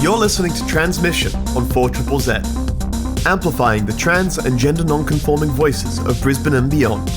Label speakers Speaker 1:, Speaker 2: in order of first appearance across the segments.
Speaker 1: You're listening to Transmission on 4ZZZ, amplifying the trans and gender non-conforming voices of Brisbane and beyond.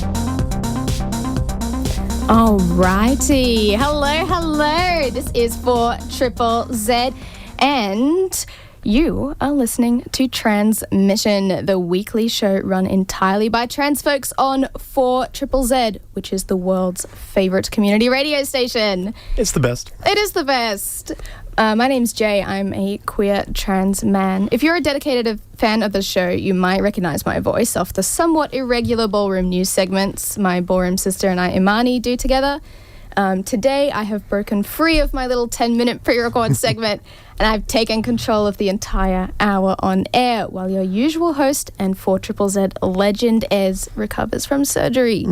Speaker 2: Alrighty, hello. This is 4ZZZ, and you are listening to Transmission, the weekly show run entirely by trans folks on 4ZZZ, which is the world's favourite community radio station.
Speaker 1: It's the best.
Speaker 2: It is the best. My name's Jay. I'm a queer trans man. If you're a dedicated fan of the show, you might recognise my voice off the somewhat irregular ballroom news segments my ballroom sister and I, Imani, do together. Today, I have broken free of my little 10-minute pre-record segment, and I've taken control of the entire hour on air while your usual host and 4ZZZ legend Ez recovers from surgery.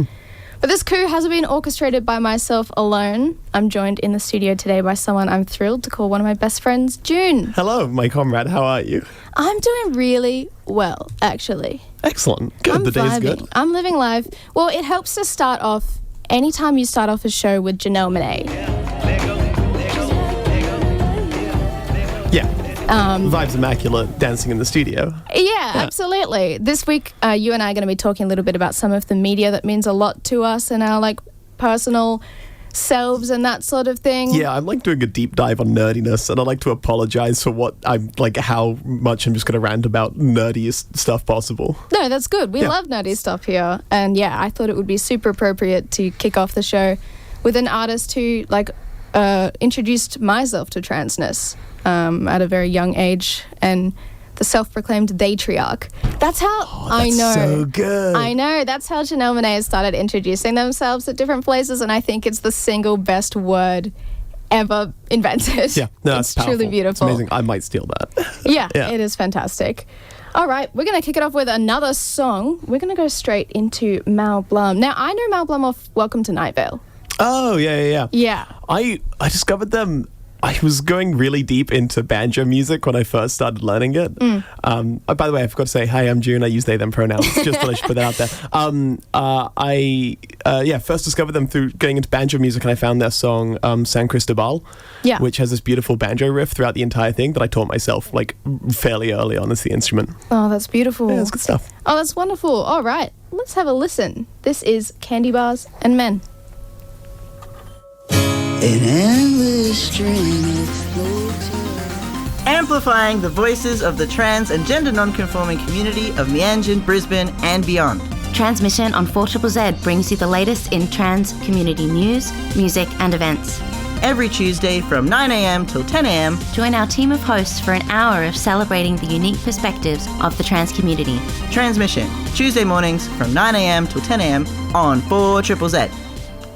Speaker 2: But this coup hasn't been orchestrated by myself alone. I'm joined in the studio today by someone I'm thrilled to call one of my best friends, June.
Speaker 1: Hello, my comrade. How are you?
Speaker 2: I'm doing really well, actually.
Speaker 1: Excellent. Good.
Speaker 2: I'm
Speaker 1: The day's
Speaker 2: vibing.
Speaker 1: good.
Speaker 2: I'm living life. Well, it helps to start off, anytime you start off a show with Janelle Monáe.
Speaker 1: Yeah. Vibes immaculate, dancing in the studio.
Speaker 2: Yeah, absolutely. This week, you and I are going to be talking a little bit about some of the media that means a lot to us and our personal selves and that sort of thing.
Speaker 1: Yeah, I'm doing a deep dive on nerdiness, and I'd like to apologise for what I'm how much I'm just going to rant about nerdiest stuff possible.
Speaker 2: No, that's good. We love nerdy stuff here. And yeah, I thought it would be super appropriate to kick off the show with an artist who introduced myself to transness at a very young age, and the self-proclaimed Daytriarch. That's how I know.
Speaker 1: So good.
Speaker 2: I know. That's how Janelle Monáe has started introducing themselves at different places, and I think it's the single best word ever invented.
Speaker 1: Yeah, no,
Speaker 2: it's
Speaker 1: powerful.
Speaker 2: truly beautiful.
Speaker 1: It's amazing. I might steal that.
Speaker 2: Yeah,
Speaker 1: Yeah.
Speaker 2: it is fantastic. All right, we're going to kick it off with another song. We're going to go straight into Mal Blum. Now, I know Mal Blum off Welcome to Night Vale.
Speaker 1: Oh, yeah.
Speaker 2: Yeah.
Speaker 1: I discovered them. I was going really deep into banjo music when I first started learning it. By the way, I forgot to say, hi, I'm June. I use they, them pronouns. Just thought I should put that out there. I first discovered them through getting into banjo music, and I found their song, San Cristobal, which has this beautiful banjo riff throughout the entire thing that I taught myself, fairly early on as the instrument.
Speaker 2: Oh, that's beautiful.
Speaker 1: Yeah, it's good stuff.
Speaker 2: Oh, that's wonderful. All right, let's have a listen. This is Candy Bars and Men.
Speaker 3: An endless string of floating.
Speaker 4: Amplifying the voices of the trans and gender non-conforming community of Mianjin, Brisbane and beyond.
Speaker 5: Transmission on 4ZZZ brings you the latest in trans community news, music and events.
Speaker 4: Every Tuesday from 9am till 10am.
Speaker 5: Join our team of hosts for an hour of celebrating the unique perspectives of the trans community.
Speaker 4: Transmission, Tuesday mornings from 9am till 10am on 4ZZZ.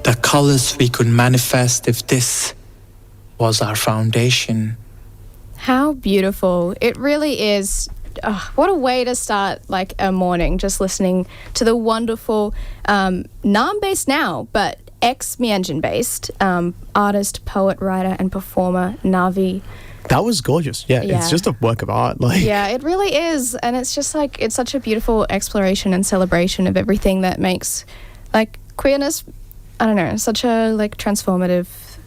Speaker 3: The colours we could manifest if this was our foundation.
Speaker 2: How beautiful. It really is. What a way to start a morning, just listening to the wonderful Naarm-based now, but ex-Mianjin-based artist, poet, writer and performer Navi.
Speaker 1: That was gorgeous. Yeah, it's just a work of art.
Speaker 2: Yeah, it really is. And it's just it's such a beautiful exploration and celebration of everything that makes queerness, I don't know, such a transformative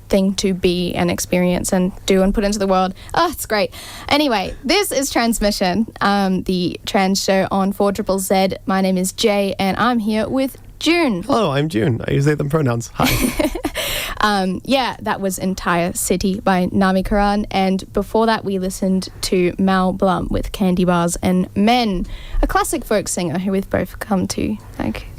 Speaker 2: thing to be and experience and do and put into the world. Oh, it's great. Anyway, this is Transmission, the trans show on 4ZZZ. My name is Jay and I'm here with June.
Speaker 1: Hello, I'm June. I use they, them pronouns. Hi.
Speaker 2: That was Entire City by Nami Karan, and before that we listened to Mal Blum with Candy Bars and Men, a classic folk singer who we've both come to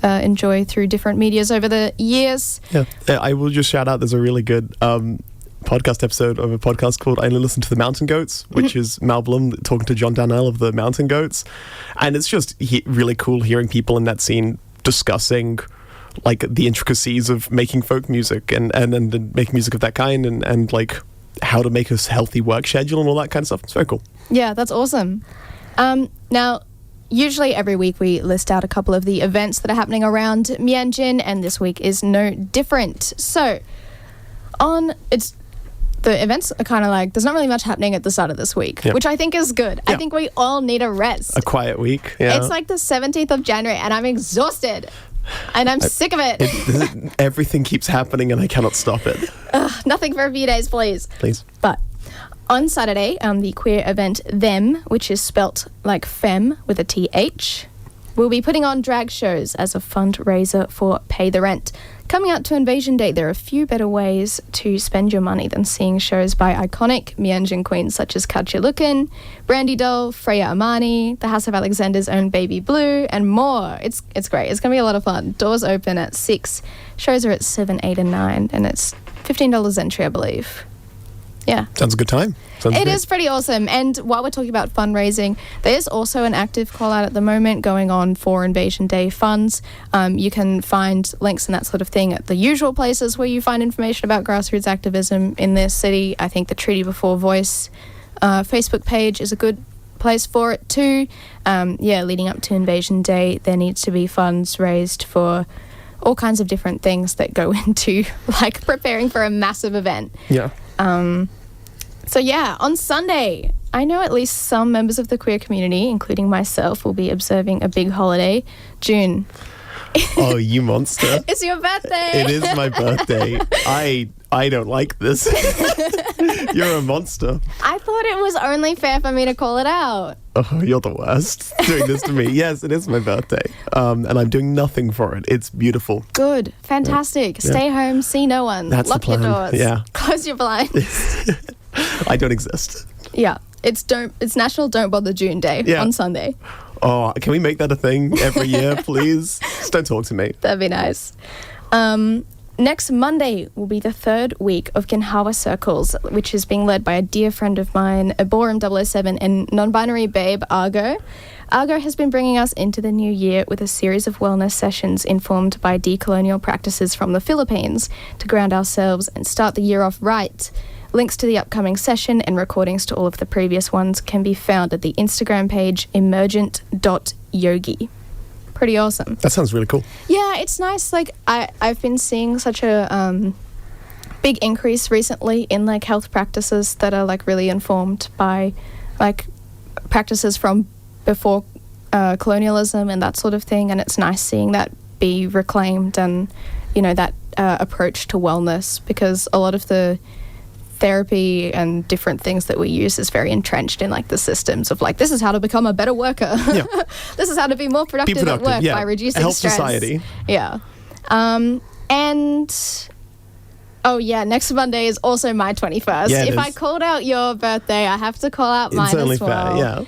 Speaker 2: enjoy through different medias over the years.
Speaker 1: Yeah, I will just shout out, there's a really good podcast episode of a podcast called I Only Listen to the Mountain Goats, which is Mal Blum talking to John Darnell of the Mountain Goats, and it's just really cool hearing people in that scene discussing the intricacies of making folk music and making music of that kind and how to make a healthy work schedule and all that kind of stuff. It's very cool.
Speaker 2: Yeah, that's awesome. Now, usually every week we list out a couple of the events that are happening around Mianjin, and this week is no different. So, it's the events are kind of like, there's not really much happening at the start of this week,
Speaker 1: Yeah.
Speaker 2: which I think is good. I
Speaker 1: Yeah.
Speaker 2: think we all need a rest.
Speaker 1: A quiet week. Yeah.
Speaker 2: It's like the 17th of January and I'm exhausted. And I'm sick of it.
Speaker 1: Everything keeps happening and I cannot stop it.
Speaker 2: Nothing for a few days, please.
Speaker 1: Please.
Speaker 2: But on Saturday, the queer event Them, which is spelt like femme with a TH, will be putting on drag shows as a fundraiser for Pay the Rent. Coming out to Invasion Day, there are a few better ways to spend your money than seeing shows by iconic Mianjin queens such as Katja Lukin, Brandy Doll, Freya Amani, the House of Alexander's own Baby Blue, and more. It's great. It's going to be a lot of fun. Doors open at 6. Shows are at 7, 8 and 9, and it's $15 entry, I believe. Yeah.
Speaker 1: Sounds a good time.
Speaker 2: It is pretty awesome. And while we're talking about fundraising, there's also an active call out at the moment going on for Invasion Day funds. You can find links and that sort of thing at the usual places where you find information about grassroots activism in this city. I think the Treaty Before Voice Facebook page is a good place for it too. Leading up to Invasion Day, there needs to be funds raised for all kinds of different things that go into like preparing for a massive event.
Speaker 1: Yeah.
Speaker 2: So yeah, on Sunday, I know at least some members of the queer community, including myself, will be observing a big holiday. June.
Speaker 1: Oh, you monster.
Speaker 2: It's your birthday.
Speaker 1: It is my birthday. I don't like this. You're a monster.
Speaker 2: I thought it was only fair for me to call it out.
Speaker 1: Oh, you're the worst doing this to me. Yes, it is my birthday. And I'm doing nothing for it. It's beautiful.
Speaker 2: Good. Fantastic.
Speaker 1: Yeah.
Speaker 2: Stay home, see no one.
Speaker 1: That's
Speaker 2: Lock
Speaker 1: the plan.
Speaker 2: your doors.
Speaker 1: Yeah.
Speaker 2: Close your blinds.
Speaker 1: I don't exist.
Speaker 2: Yeah. It's National Don't Bother June Day
Speaker 1: Yeah.
Speaker 2: on Sunday.
Speaker 1: Oh, can we make that a thing every year, please? Just don't talk to me.
Speaker 2: That'd be nice. Next Monday will be the third week of Ginhawa Circles, which is being led by a dear friend of mine, Borum 007, and non-binary babe, Argo. Argo has been bringing us into the new year with a series of wellness sessions informed by decolonial practices from the Philippines to ground ourselves and start the year off right. Links to the upcoming session and recordings to all of the previous ones can be found at the Instagram page emergent.yogi. Pretty awesome.
Speaker 1: That sounds really cool.
Speaker 2: Yeah, it's nice. Like I've been seeing such a big increase recently in like health practices that are like really informed by like practices from before colonialism and that sort of thing. And it's nice seeing that be reclaimed and, you know, that approach to wellness, because a lot of the therapy and different things that we use is very entrenched in like the systems of like, this is how to become a better worker.
Speaker 1: Yeah.
Speaker 2: This is how to be more productive, at work by reducing
Speaker 1: Help
Speaker 2: stress.
Speaker 1: society.
Speaker 2: Yeah. And oh yeah, next Monday is also my 21st.
Speaker 1: Yeah,
Speaker 2: if I called out your birthday, I have to call out mine
Speaker 1: It's only
Speaker 2: as well.
Speaker 1: fair, yeah.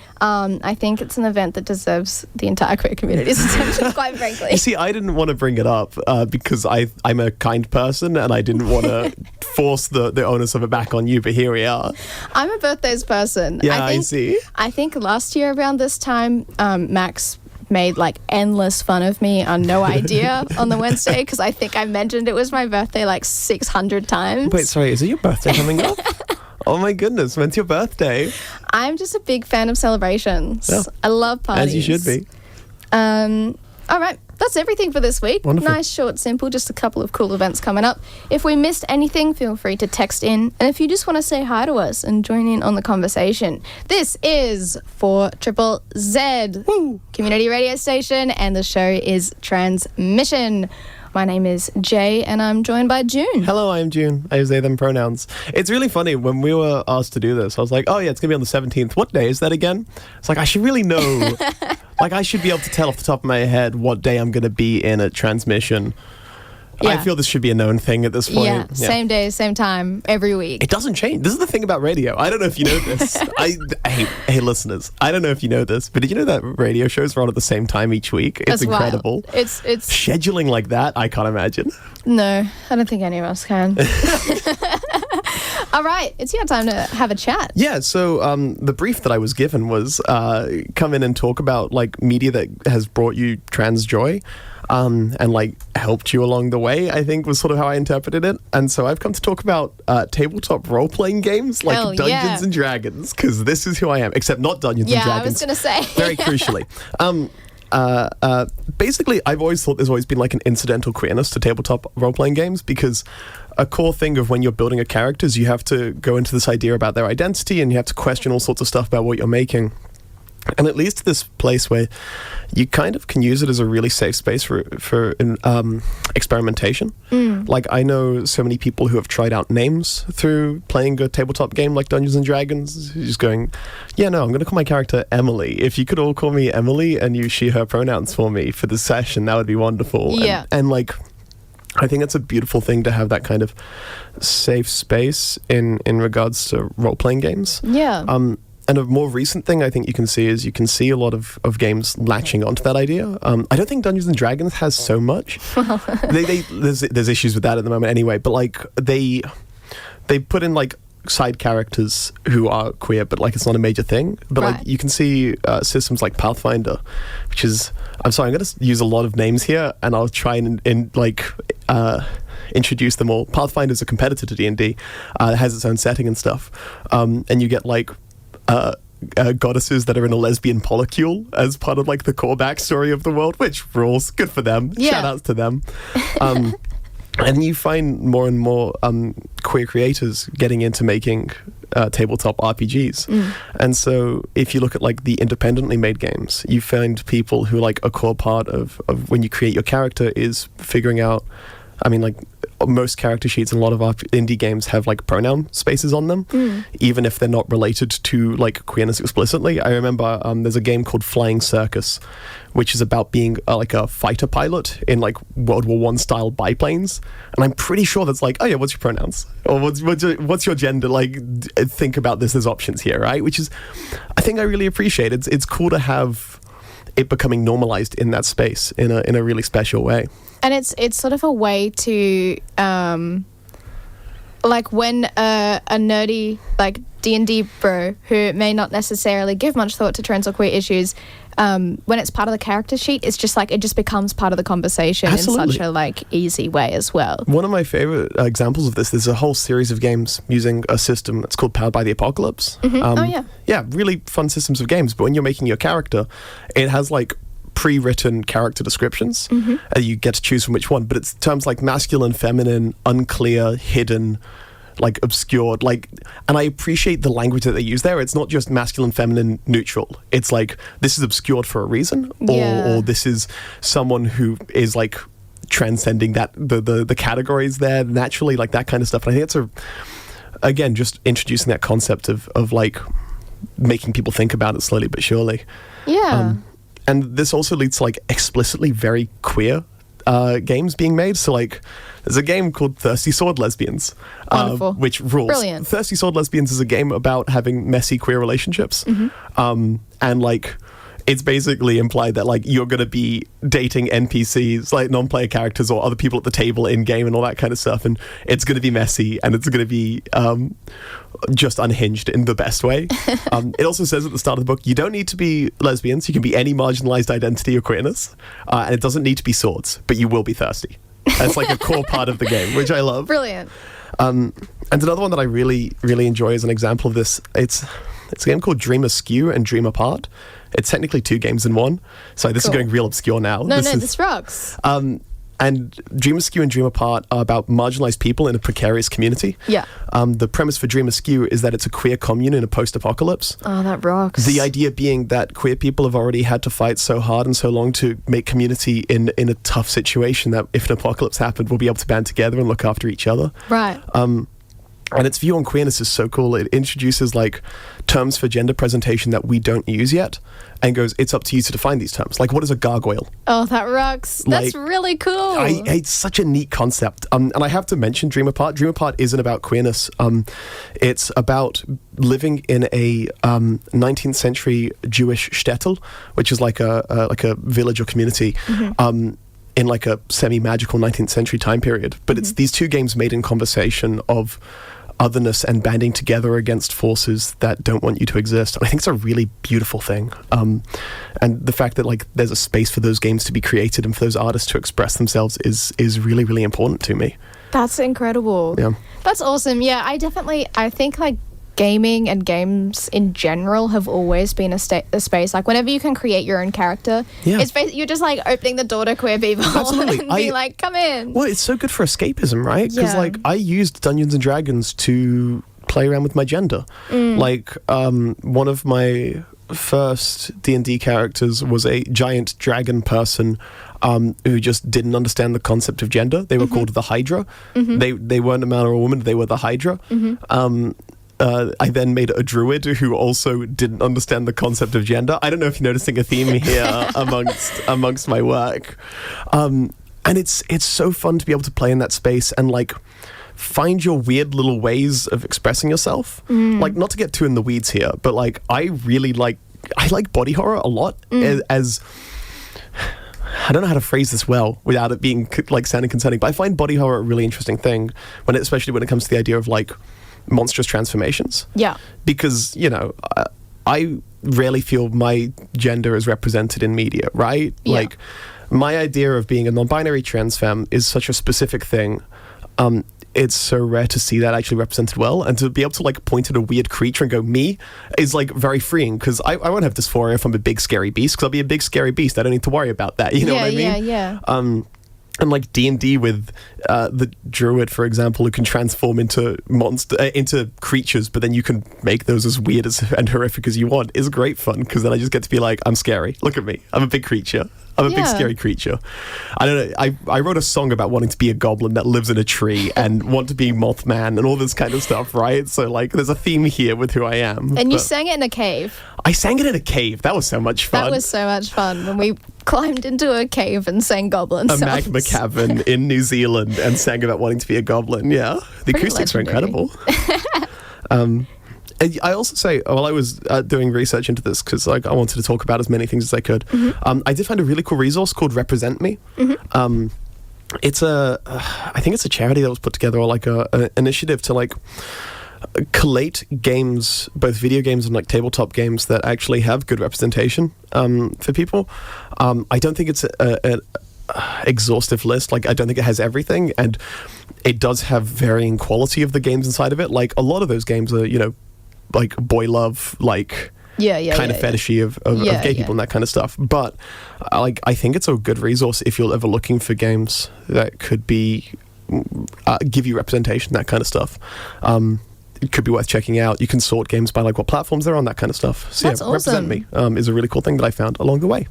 Speaker 2: I think it's an event that deserves the entire queer community's attention, quite frankly.
Speaker 1: You see, I didn't want to bring it up because I'm a kind person and I didn't want to force the onus of it back on you, but here we are.
Speaker 2: I'm a birthdays person.
Speaker 1: Yeah, I see.
Speaker 2: I think last year around this time, Max made like endless fun of me on No Idea on the Wednesday, because I think I mentioned it was my birthday like 600 times.
Speaker 1: Wait, sorry, is it your birthday coming up? Oh my goodness, when's your birthday?
Speaker 2: I'm just a big fan of celebrations.
Speaker 1: Yeah.
Speaker 2: I love parties.
Speaker 1: As you should be.
Speaker 2: All right, that's everything for this week.
Speaker 1: Wonderful.
Speaker 2: Nice, short, simple, just a couple of cool events coming up. If we missed anything, feel free to text in. And if you just want to say hi to us and join in on the conversation, this is 4ZZZ community radio station, and the show is Transmission. My name is Jay, and I'm joined by June.
Speaker 1: Hello, I'm June. I use they, them pronouns. It's really funny. When we were asked to do this, I was like, oh yeah, it's going to be on the 17th. What day is that again? It's like, I should really know. Like, I should be able to tell off the top of my head what day I'm going to be in at Transmission.
Speaker 2: Yeah.
Speaker 1: I feel this should be a known thing at this point.
Speaker 2: Yeah, same day, same time, every week.
Speaker 1: It doesn't change. This is the thing about radio. I don't know if you know this. Hey, listeners, I don't know if you know this, but did you know that radio shows are on at the same time each week? It's
Speaker 2: That's
Speaker 1: incredible.
Speaker 2: wild. It's
Speaker 1: Scheduling like that, I can't imagine.
Speaker 2: No, I don't think any of us can. All right, it's your time to have a chat.
Speaker 1: Yeah, so the brief that I was given was come in and talk about like media that has brought you trans joy. And like helped you along the way, I think was sort of how I interpreted it. And so I've come to talk about tabletop role-playing games like
Speaker 2: Hell
Speaker 1: Dungeons
Speaker 2: yeah.
Speaker 1: and Dragons, because this is who I am, except not Dungeons and
Speaker 2: Yeah,
Speaker 1: Dragons.
Speaker 2: I was going to say.
Speaker 1: Very crucially. basically, I've always thought there's always been like an incidental queerness to tabletop role-playing games, because a core thing of when you're building a character is you have to go into this idea about their identity, and you have to question all sorts of stuff about what you're making. And it leads to this place where you kind of can use it as a really safe space for experimentation. Like, I know so many people who have tried out names through playing a tabletop game like Dungeons and Dragons, just going, yeah, no, I'm going to call my character Emily. If you could all call me Emily and use she, her pronouns for me for this session, that would be wonderful.
Speaker 2: Yeah.
Speaker 1: And like, I think it's a beautiful thing to have that kind of safe space in regards to role-playing games.
Speaker 2: Yeah.
Speaker 1: And a more recent thing I think you can see is a lot of games latching onto that idea. I don't think Dungeons and Dragons has so much. There's issues with that at the moment anyway, but like they put in like side characters who are queer, but like it's not a major thing. But
Speaker 2: Right.
Speaker 1: like you can see systems like Pathfinder, which is, I'm sorry, I'm going to use a lot of names here, and I'll try and introduce them all. Pathfinder is a competitor to D&D. It has its own setting and stuff, and you get like goddesses that are in a lesbian polycule as part of like the core backstory of the world, which rules. Good for them.
Speaker 2: Yeah.
Speaker 1: Shout outs to them. And you find more and more queer creators getting into making tabletop RPGs. And so if you look at like the independently made games, you find people who like a core part of when you create your character is figuring out, I mean, like most character sheets in a lot of indie games have like pronoun spaces on them, even if they're not related to like queerness explicitly. I remember there's a game called Flying Circus, which is about being like a fighter pilot in like World War I style biplanes, and I'm pretty sure that's like, oh yeah, what's your pronouns, or what's your gender? Like, think about this as options here, right? Which is, I think I really appreciate. It's cool to have it becoming normalized in that space in a really special way.
Speaker 2: And it's sort of a way to, like when a nerdy like D&D bro who may not necessarily give much thought to trans or queer issues, when it's part of the character sheet, it's just like it just becomes part of the conversation.
Speaker 1: Absolutely.
Speaker 2: In such a like easy way as well.
Speaker 1: One of my favorite examples of this, there's a whole series of games using a system that's called Powered by the Apocalypse.
Speaker 2: Oh yeah.
Speaker 1: Yeah, really fun systems of games. But when you're making your character, it has like pre-written character descriptions. You get to choose from which one, but it's terms like masculine, feminine, unclear, hidden, like obscured, like, and I appreciate the language that they use there. It's not just masculine, feminine, neutral. It's like, this is obscured for a reason, or this is someone who is like transcending that the categories there naturally, like that kind of stuff. And I think it's again just introducing that concept of like making people think about it slowly but surely.
Speaker 2: Yeah.
Speaker 1: And this also leads to like explicitly very queer games being made. So like there's a game called Thirsty Sword Lesbians, which rules.
Speaker 2: Brilliant.
Speaker 1: Thirsty Sword Lesbians is a game about having messy queer relationships. And like it's basically implied that like you're going to be dating NPCs, like non-player characters or other people at the table in game and all that kind of stuff, and it's going to be messy and it's going to be just unhinged in the best way. It also says at the start of the book, you don't need to be lesbians, you can be any marginalized identity or queerness, and it doesn't need to be swords, but you will be thirsty. And it's like a core part of the game, which I love.
Speaker 2: Brilliant.
Speaker 1: And another one that I really, really enjoy as an example of this, it's a game called Dream Askew and Dream Apart. It's technically two games in one. So this is going real obscure now.
Speaker 2: This rocks.
Speaker 1: And Dream Askew and Dream Apart are about marginalized people in a precarious community.
Speaker 2: Yeah.
Speaker 1: The premise for Dream Askew is that it's a queer commune in a post-apocalypse.
Speaker 2: Oh, that rocks.
Speaker 1: The idea being that queer people have already had to fight so hard and so long to make community in a tough situation that if an apocalypse happened, we'll be able to band together and look after each other.
Speaker 2: Right.
Speaker 1: And its view on queerness is so cool. It introduces like terms for gender presentation that we don't use yet, and goes, it's up to you to define these terms. Like, what is a gargoyle?
Speaker 2: Oh, that rocks. That's
Speaker 1: Like,
Speaker 2: really cool.
Speaker 1: It's such a neat concept. And I have to mention Dream Apart. Dream Apart isn't about queerness. It's about living in a 19th century Jewish shtetl, which is like a village or community. In like a semi-magical 19th century time period. But it's these two games made in conversation of otherness and banding together against forces that don't want you to exist. And I think it's a really beautiful thing. And the fact that like there's a space for those games to be created and for those artists to express themselves is really, really important to me.
Speaker 2: That's incredible.
Speaker 1: Yeah.
Speaker 2: That's awesome. Yeah, I think like gaming and games in general have always been a space, like whenever you can create your own character, you're just like opening the door to queer people.
Speaker 1: Absolutely.
Speaker 2: And be like, come in.
Speaker 1: Well, it's so good for escapism, right? Because like I used Dungeons and Dragons to play around with my gender. Like one of my first D&D characters was a giant dragon person who just didn't understand the concept of gender. They were called the Hydra. They weren't a man or a woman, they were the Hydra. I then made a druid who also didn't understand the concept of gender. I don't know if you're noticing a theme here amongst my work. And it's so fun to be able to play in that space and like find your weird little ways of expressing yourself. Like, not to get too in the weeds here, but like I like body horror a lot as I don't know how to phrase this well without it being like sounding concerning, but I find body horror a really interesting thing especially when it comes to the idea of like monstrous transformations. Yeah. Because, you know, I rarely feel my gender is represented in media, right? Yeah. Like, my idea of being a non-binary trans femme is such a specific thing. It's so rare to see that actually represented well, and to be able to like point at a weird creature and go me is like very freeing, because I won't have dysphoria if I'm a big scary beast, because I'll be a big scary beast. I don't need to worry about that. You know what I mean? Yeah. And like D&D with the druid, for example, who can transform into into creatures, but then you can make those as weird and horrific as you want, is great fun, because then I just get to be like, I'm scary. Look at me. I'm a big creature. I'm a big scary creature. I don't know. I wrote a song about wanting to be a goblin that lives in a tree and want to be Mothman and all this kind of stuff, right? So like, there's a theme here with who I am.
Speaker 2: And you sang it in a cave.
Speaker 1: I sang it in a cave. That was so much fun.
Speaker 2: That was so much fun when we climbed into a cave and sang goblin songs.
Speaker 1: A magma cavern in New Zealand and sang about wanting to be a goblin. Yeah, the acoustics were incredible. And I also say, while I was doing research into this, because like I wanted to talk about as many things as I could, I did find a really cool resource called Represent Me. It's I think it's a charity that was put together, or like a initiative to like collate games, both video games and like tabletop games, that actually have good representation for people. I don't think it's an exhaustive list. Like, I don't think it has everything, and it does have varying quality of the games inside of it. Like, a lot of those games are, you know, like boy love, like kind of fetishy of gay people and that kind of stuff. But like, I think it's a good resource if you're ever looking for games that could be give you representation, that kind of stuff. It could be worth checking out. You can sort games by like what platforms they're on, that kind of stuff. So
Speaker 2: that's awesome.
Speaker 1: Represent Me is a really cool thing that I found along the way.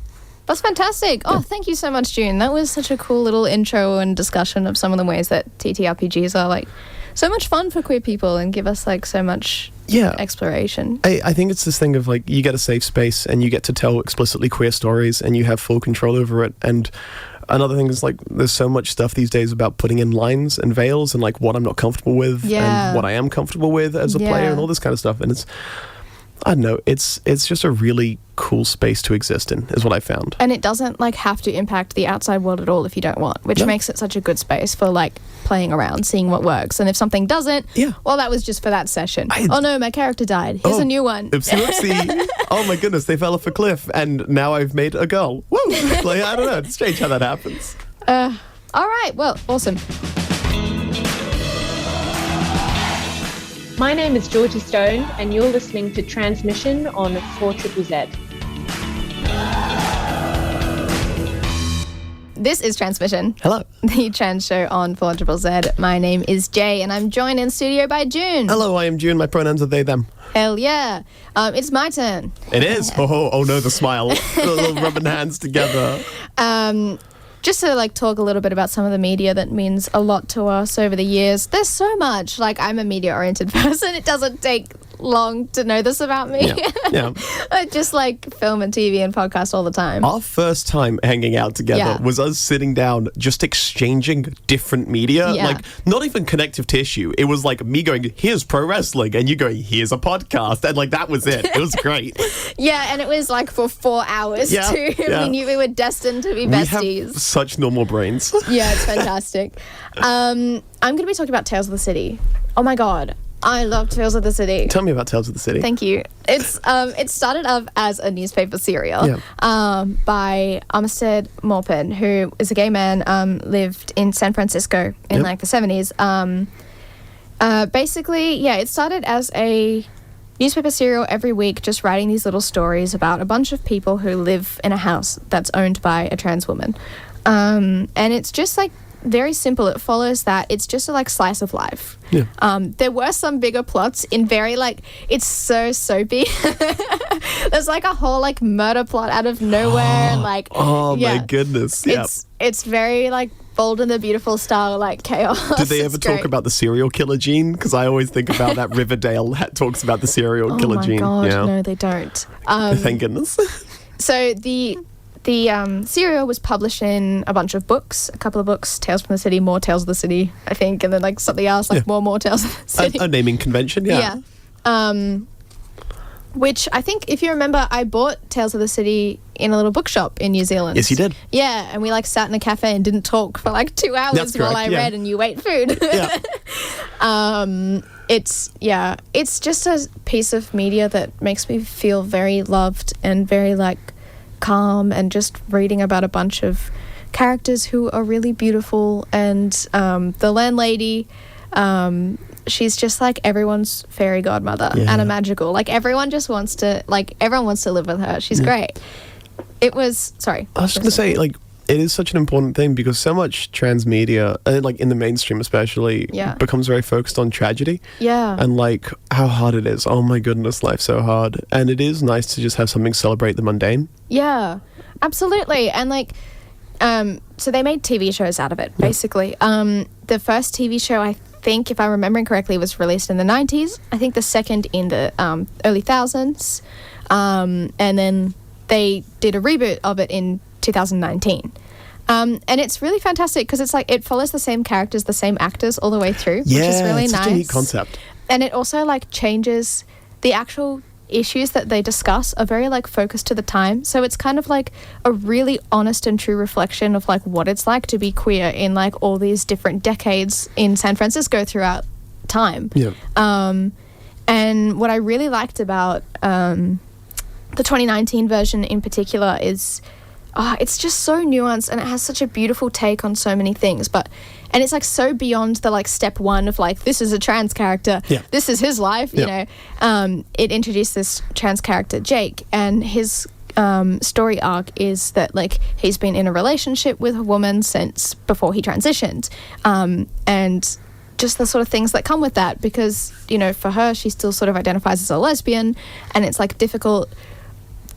Speaker 2: That's fantastic. Oh, thank you so much, June. That was such a cool little intro and discussion of some of the ways that TTRPGs are like so much fun for queer people and give us like so much exploration.
Speaker 1: I think it's this thing of like, you get a safe space and you get to tell explicitly queer stories and you have full control over it. And another thing is like, there's so much stuff these days about putting in lines and veils and like what I'm not comfortable with and what I am comfortable with as a player and all this kind of stuff. And it's, I don't know, it's just a really cool space to exist in, is what I found.
Speaker 2: And it doesn't like have to impact the outside world at all if you don't want, which makes it such a good space for like playing around, seeing what works. And if something doesn't, well, that was just for that session. Oh no, my character died. Here's a new one.
Speaker 1: Oopsie. Oh my goodness, they fell off a cliff and now I've made a girl. Woo! Like, I don't know, it's strange how that happens.
Speaker 2: All right, well, awesome.
Speaker 6: My name is Georgie Stone, and you're listening to Transmission on 4ZZZ.
Speaker 2: This is Transmission.
Speaker 1: Hello.
Speaker 2: The trans show on 4ZZZ. My name is Jay, and I'm joined in studio by June.
Speaker 1: Hello, I am June. My pronouns are they, them.
Speaker 2: Hell yeah. It's my turn.
Speaker 1: It is? Oh no, the smile. The little rubbing hands together.
Speaker 2: Just to like talk a little bit about some of the media that means a lot to us over the years. There's so much. Like, I'm a media-oriented person. It doesn't take long to know this about me. Yeah. I just like film and TV and podcast all the time.
Speaker 1: Our first time hanging out together was us sitting down, just exchanging different media. Like, not even connective tissue. It was like me going, here's pro wrestling, and you going, here's a podcast. And like, that was it. It was great.
Speaker 2: And it was like for 4 hours too. We knew we were destined to be besties.
Speaker 1: We have such normal brains.
Speaker 2: Yeah, it's fantastic. I'm going to be talking about Tales of the City. Oh my God. I love Tales of the City.
Speaker 1: Tell me about Tales of the City.
Speaker 2: Thank you. It's it started off as a newspaper serial by Armistead Maupin, who is a gay man, lived in San Francisco in like the 70s. Basically, it started as a newspaper serial every week, just writing these little stories about a bunch of people who live in a house that's owned by a trans woman. And it's just like very simple. It follows that. It's just a like slice of life.
Speaker 1: Yeah.
Speaker 2: There were some bigger plots in very like, it's so soapy. There's like a whole like murder plot out of nowhere and like,
Speaker 1: Oh
Speaker 2: yeah.
Speaker 1: my goodness. Yeah.
Speaker 2: It's very like Bold and the Beautiful style, like chaos.
Speaker 1: Did they ever
Speaker 2: It's
Speaker 1: talk
Speaker 2: great.
Speaker 1: about the serial killer gene? Because I always think about that Riverdale talks about the serial killer
Speaker 2: Oh my
Speaker 1: gene.
Speaker 2: god,
Speaker 1: yeah.
Speaker 2: no, they don't.
Speaker 1: Thank goodness.
Speaker 2: So the serial was published in a bunch of books, a couple of books, Tales from the City, more Tales of the City, I think, and then like something else, like more Tales of the City.
Speaker 1: a naming convention, yeah.
Speaker 2: Which I think, if you remember, I bought Tales of the City in a little bookshop in New Zealand.
Speaker 1: Yes, you did.
Speaker 2: Yeah, and we like sat in a cafe and didn't talk for like 2 hours
Speaker 1: That's
Speaker 2: while
Speaker 1: correct,
Speaker 2: I
Speaker 1: yeah.
Speaker 2: read and you ate food.
Speaker 1: Yeah.
Speaker 2: It's just a piece of media that makes me feel very loved and very like calm, and just reading about a bunch of characters who are really beautiful, and the landlady, she's just like everyone's fairy godmother. Anna Magical. Like everyone wants to live with her. She's great. It was, sorry.
Speaker 1: I was just going to say, like, it is such an important thing because so much trans media, like in the mainstream especially, becomes very focused on tragedy.
Speaker 2: Yeah.
Speaker 1: And like how hard it is. Oh my goodness, life's so hard. And it is nice to just have something celebrate the mundane.
Speaker 2: Yeah, absolutely. And like, so they made TV shows out of it, basically. The first TV show, I think, if I'm remembering correctly, was released in the 90s. I think the second in the early thousands. And then they did a reboot of it in 2019. And it's really fantastic because it's like it follows the same characters, the same actors all the way through, which is really
Speaker 1: it's
Speaker 2: nice.
Speaker 1: such a neat concept.
Speaker 2: And it also like changes the actual issues that they discuss are very like focused to the time. So it's kind of like a really honest and true reflection of like what it's like to be queer in like all these different decades in San Francisco throughout time.
Speaker 1: Yeah.
Speaker 2: And what I really liked about the 2019 version in particular is it's just so nuanced, and it has such a beautiful take on so many things, and it's like so beyond the like step one of like, this is a trans character, this is his life, you know. It introduced this trans character, Jake, and his story arc is that like he's been in a relationship with a woman since before he transitioned, and just the sort of things that come with that, because, you know, for her, she still sort of identifies as a lesbian, and it's like difficult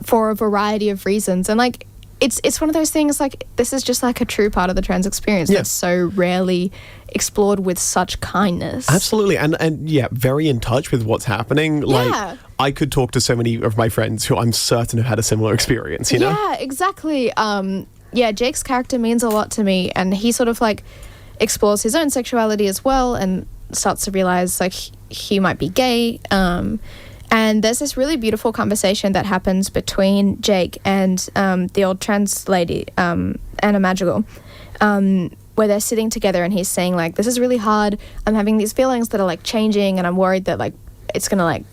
Speaker 2: for a variety of reasons. And like it's one of those things, like, this is just like a true part of the trans experience that's so rarely explored with such kindness.
Speaker 1: Absolutely. And yeah, very in touch with what's happening. Like, I could talk to so many of my friends who I'm certain have had a similar experience, you know?
Speaker 2: Yeah, exactly. Jake's character means a lot to me, and he sort of like explores his own sexuality as well, and starts to realize like he might be gay. And there's this really beautiful conversation that happens between Jake and the old trans lady, Anna Magical, where they're sitting together, and he's saying like, this is really hard. I'm having these feelings that are like changing, and I'm worried that like it's going to like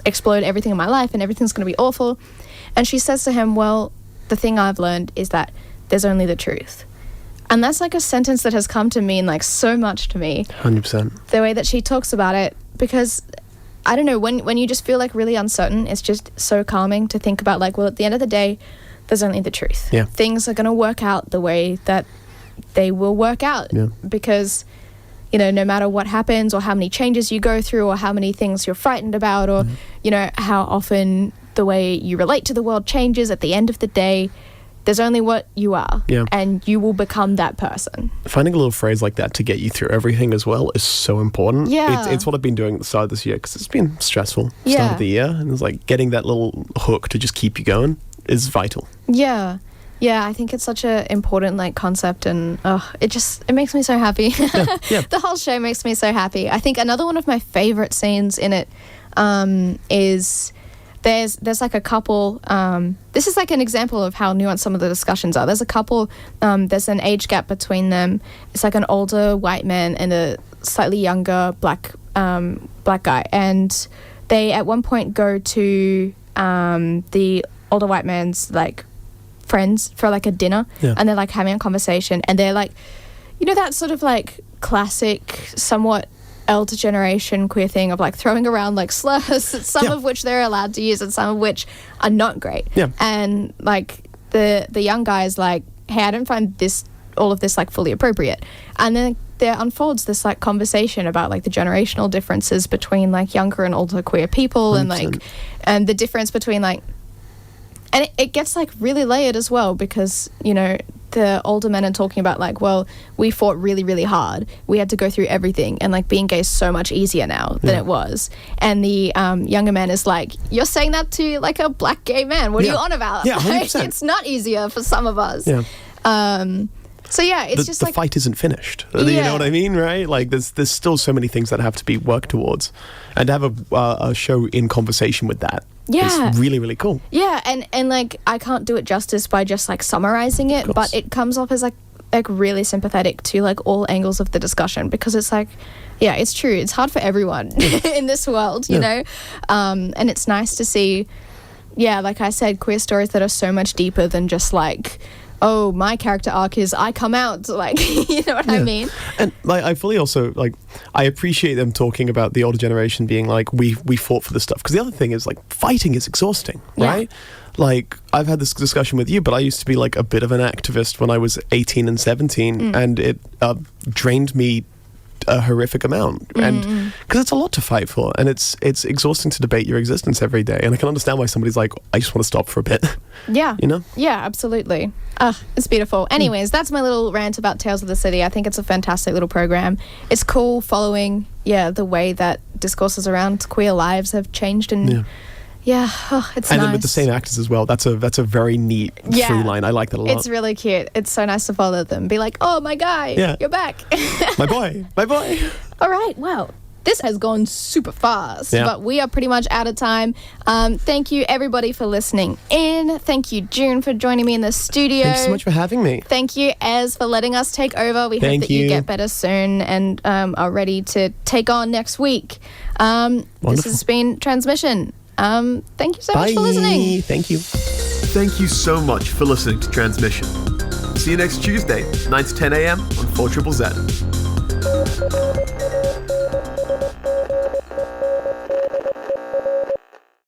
Speaker 2: explode everything in my life and everything's going to be awful. And she says to him, well, the thing I've learned is that there's only the truth. And that's like a sentence that has come to mean like so much to me.
Speaker 1: 100%.
Speaker 2: The way that she talks about it, because I don't know, when you just feel like really uncertain, it's just so calming to think about like, well, at the end of the day, there's only the truth.
Speaker 1: Yeah.
Speaker 2: Things are going to work out the way that they will work out.
Speaker 1: Yeah.
Speaker 2: Because, you know, no matter what happens or how many changes you go through or how many things you're frightened about or, you know, how often the way you relate to the world changes, at the end of the day, there's only what you are, and you will become that person.
Speaker 1: Finding a little phrase like that to get you through everything as well is so important.
Speaker 2: Yeah.
Speaker 1: It's what I've been doing at the start of this year, because it's been stressful start of the year, and it's like getting that little hook to just keep you going is vital.
Speaker 2: Yeah. Yeah, I think it's such an important like concept, and it makes me so happy.
Speaker 1: Yeah.
Speaker 2: The whole show makes me so happy. I think another one of my favorite scenes in it is there's like a couple, this is like an example of how nuanced some of the discussions are. There's a couple, there's an age gap between them. It's like an older white man and a slightly younger black guy, and they at one point go to the older white man's like friends for like a dinner, and they're like having a conversation, and they're like, you know, that sort of like classic, somewhat elder generation queer thing of like throwing around like slurs, some
Speaker 1: Yeah.
Speaker 2: of which they're allowed to use and some of which are not great.
Speaker 1: Yeah.
Speaker 2: And like the young guy is like, hey, I don't find all of this like fully appropriate. And then there unfolds this like conversation about like the generational differences between like younger and older queer people
Speaker 1: 100%.
Speaker 2: and like and the difference between like, and it gets like really layered as well, because you know the older men are talking about like, well, we fought really, really hard. We had to go through everything, and like being gay is so much easier now than it was. And the younger man is like, you're saying that to like a black gay man. What are you
Speaker 1: Yeah.
Speaker 2: on about?
Speaker 1: Yeah,
Speaker 2: Like,
Speaker 1: 100%.
Speaker 2: it's not easier for some of us.
Speaker 1: Yeah.
Speaker 2: So yeah, it's just
Speaker 1: the
Speaker 2: like
Speaker 1: fight isn't finished. You
Speaker 2: Yeah.
Speaker 1: know what I mean, right? Like there's still so many things that have to be worked towards, and to have a show in conversation with that
Speaker 2: Yeah.
Speaker 1: is really, really cool.
Speaker 2: Yeah, and like I can't do it justice by just like summarizing it, but it comes off as like really sympathetic to like all angles of the discussion, because it's like, yeah, it's true. It's hard for everyone in this world, you know, and it's nice to see, yeah, like I said, queer stories that are so much deeper than just like, oh, my character arc is I come out, like, you know what I mean?
Speaker 1: And like, I fully also like, I appreciate them talking about the older generation being like, we fought for this stuff. Because the other thing is like, fighting is exhausting,
Speaker 2: Yeah.
Speaker 1: right? Like, I've had this discussion with you, but I used to be like a bit of an activist when I was 18 and 17, and it drained me a horrific amount, and because it's a lot to fight for, and it's exhausting to debate your existence every day. And I can understand why somebody's like, I just want to stop for a bit.
Speaker 2: Yeah.
Speaker 1: You know?
Speaker 2: Yeah, absolutely. It's beautiful. Anyways, that's my little rant about Tales of the City. I think it's a fantastic little program. It's cool following, the way that discourses around queer lives have changed, and it's
Speaker 1: And
Speaker 2: nice.
Speaker 1: then with the same actors as well. That's a very neat
Speaker 2: Yeah.
Speaker 1: through line. I like that a lot.
Speaker 2: It's really cute. It's so nice to follow them. Be like, oh, my guy,
Speaker 1: Yeah.
Speaker 2: you're back.
Speaker 1: my boy.
Speaker 2: All right, well, this has gone super fast,
Speaker 1: Yeah.
Speaker 2: but we are pretty much out of time. Thank you, everybody, for listening in. Thank you, June, for joining me in the studio.
Speaker 1: Thanks so much for having me.
Speaker 2: Thank you, Ez, for letting us take over. We hope
Speaker 1: Thank
Speaker 2: that you
Speaker 1: you.
Speaker 2: get better soon and are ready to take on next week. This
Speaker 1: Wonderful.
Speaker 2: has been Transmission. Thank you so much for
Speaker 1: Bye.
Speaker 2: listening.
Speaker 1: Thank you.
Speaker 7: Thank you so much for listening to Transmission. See you next Tuesday, 9 to 10 a.m. on 4ZZZ.